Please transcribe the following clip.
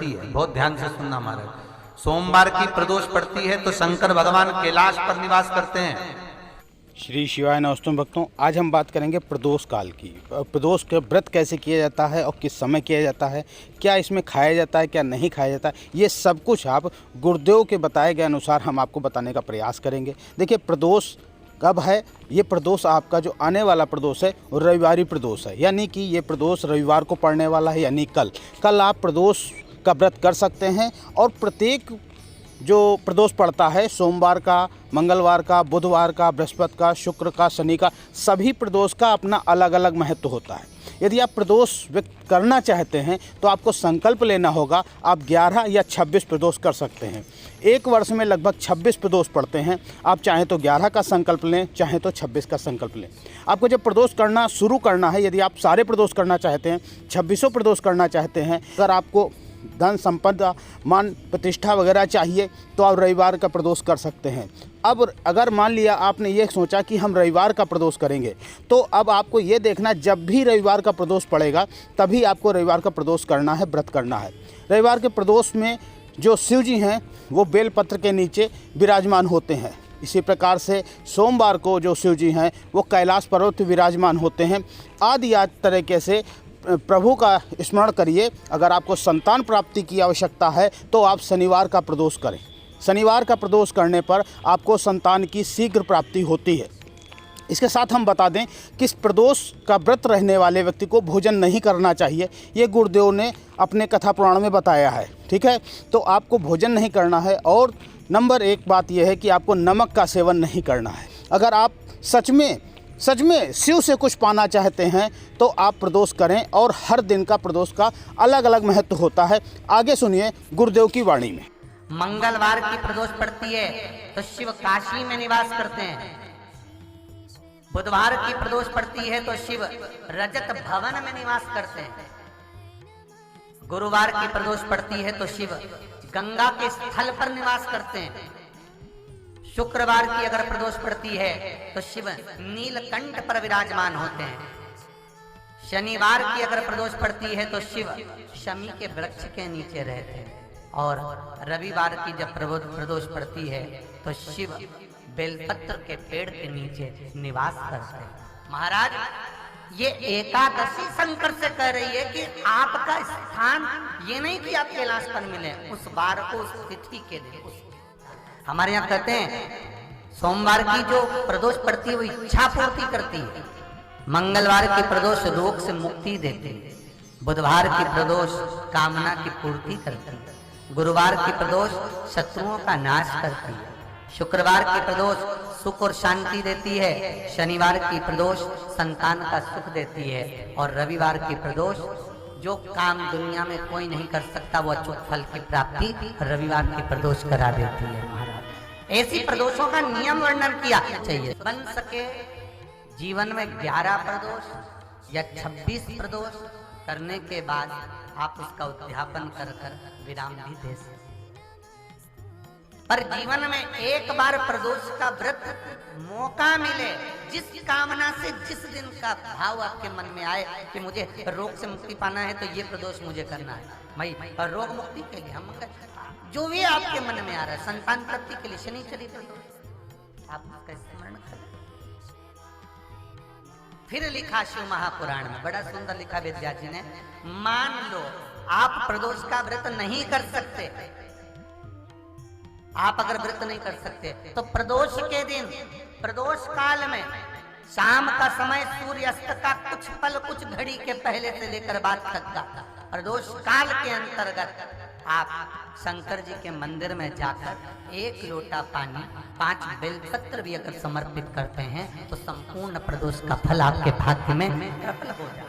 पड़ती है, बहुत ध्यान से सुनना महाराज। सोमवार की प्रदोष पड़ती है तो शंकर भगवान कैलाश पर निवास करते हैं। श्री शिवाय नमस्तुम भक्तों, आज हम बात करेंगे प्रदोष काल की। प्रदोष का व्रत कैसे किया जाता है और किस समय किया जाता है, क्या इसमें खाया जाता है, क्या नहीं खाया जाता है, ये सब कुछ आप गुरुदेव के बताए गए अनुसार हम आपको बताने का प्रयास करेंगे। देखिए, प्रदोष कब है? ये प्रदोष आपका जो आने वाला प्रदोष है वो रविवारी प्रदोष है, यानी कि ये प्रदोष रविवार को पड़ने वाला है, यानी कल आप प्रदोष का व्रत कर सकते हैं। और प्रत्येक जो प्रदोष पड़ता है, सोमवार का, मंगलवार का, बुधवार का, बृहस्पति का, शुक्र का, शनि का, सभी प्रदोष का अपना अलग अलग महत्व होता है। यदि आप प्रदोष व्यक्त करना चाहते हैं तो आपको संकल्प लेना होगा। आप 11 या 26 प्रदोष कर सकते हैं। एक वर्ष में लगभग 26 प्रदोष पड़ते हैं। आप चाहें तो 11 का संकल्प लें, चाहें तो 26 का संकल्प लें। आपको जब प्रदोष करना शुरू करना है, यदि आप सारे प्रदोष करना चाहते हैं, 26 प्रदोष करना चाहते हैं, अगर आपको धन संपदा, मान प्रतिष्ठा वगैरह चाहिए तो आप रविवार का प्रदोष कर सकते हैं। अब अगर मान लिया आपने ये सोचा कि हम रविवार का प्रदोष करेंगे, तो अब आपको ये देखना, जब भी रविवार का प्रदोष पड़ेगा तभी आपको रविवार का प्रदोष करना है, व्रत करना है। रविवार के प्रदोष में जो शिव जी हैं वो बेलपत्र के नीचे विराजमान होते हैं। इसी प्रकार से सोमवार को जो शिव जी हैं वो कैलाश पर्वत विराजमान होते हैं। आदि तरीके से प्रभु का स्मरण करिए। अगर आपको संतान प्राप्ति की आवश्यकता है तो आप शनिवार का प्रदोष करें। शनिवार का प्रदोष करने पर आपको संतान की शीघ्र प्राप्ति होती है। इसके साथ हम बता दें कि इस प्रदोष का व्रत रहने वाले व्यक्ति को भोजन नहीं करना चाहिए। ये गुरुदेव ने अपने कथा पुराण में बताया है, ठीक है। तो आपको भोजन नहीं करना है। और नंबर 1 बात यह है कि आपको नमक का सेवन नहीं करना है। अगर आप सच में शिव से कुछ पाना चाहते हैं तो आप प्रदोष करें। और हर दिन का प्रदोष का अलग अलग महत्व होता है। आगे सुनिए गुरुदेव की वाणी में। मंगलवार की प्रदोष पड़ती है तो शिव काशी में निवास करते हैं। बुधवार की प्रदोष पड़ती है तो शिव रजत भवन में निवास करते हैं। गुरुवार की प्रदोष पड़ती है तो शिव गंगा के स्थल पर निवास करते हैं। शुक्रवार की अगर प्रदोष पड़ती है तो शिव नीलकंठ पर विराजमान होते हैं। शनिवार की अगर प्रदोष पड़ती है तो शिव शमी के वृक्ष के नीचे रहते हैं। और रविवार की जब प्रदोष पड़ती है तो शिव बेलपत्र के पेड़ के नीचे निवास करते हैं। महाराज, ये एकादशी शंकर से कह रही है कि आपका स्थान ये नहीं कि आप कैलाश पर मिले, उस बार को, उस तिथि के दिन। हमारे यहाँ कहते हैं सोमवार की जो प्रदोष पड़ती है वो इच्छा पूर्ति करती है। मंगलवार की प्रदोष रोग से मुक्ति देती है। बुधवार की प्रदोष कामना की पूर्ति करती है। गुरुवार की प्रदोष शत्रुओं का नाश करती है। शुक्रवार की प्रदोष सुख और शांति देती है। शनिवार की प्रदोष संतान का सुख देती है। और रविवार की प्रदोष जो काम दुनिया में कोई नहीं कर सकता वो अच्युत फल की प्राप्ति रविवार की प्रदोष करा देती है। महाराज, ऐसी प्रदोषों का नियम वर्णन किया चाहिए। बन सके जीवन में 11 प्रदोष या 26 प्रदोष करने के बाद आप उसका उद्यापन कर विराम भी दे सकते। पर जीवन में एक बार प्रदोष का व्रत मौका मिले, जिस कामना से जिस दिन का भाव आपके मन में आए कि मुझे रोग से मुक्ति पाना है तो ये प्रदोष मुझे करना है। भाई रोग मुक्ति के लिए हम जो भी आपके मन में आ रहा है, संतान प्राप्ति के लिए शनिचरी प्रदोष, आप उसका स्मरण करें। फिर लिखा शिव महापुराण में, बड़ा सुंदर लिखा वेदव्यास जी ने, मान लो आप प्रदोष का व्रत नहीं कर सकते। आप अगर व्रत नहीं कर सकते तो प्रदोष के दिन, प्रदोष काल में शाम का समय सूर्यास्त का कुछ पल, कुछ घड़ी के पहले से लेकर बाद तक का प्रदोष काल के अंतर्गत आप शंकर जी के मंदिर में जाकर 1 लोटा पानी, 5 बेलपत्र भी अगर समर्पित करते हैं तो संपूर्ण प्रदोष का फल आपके भाग्य में प्रबल हो जाए।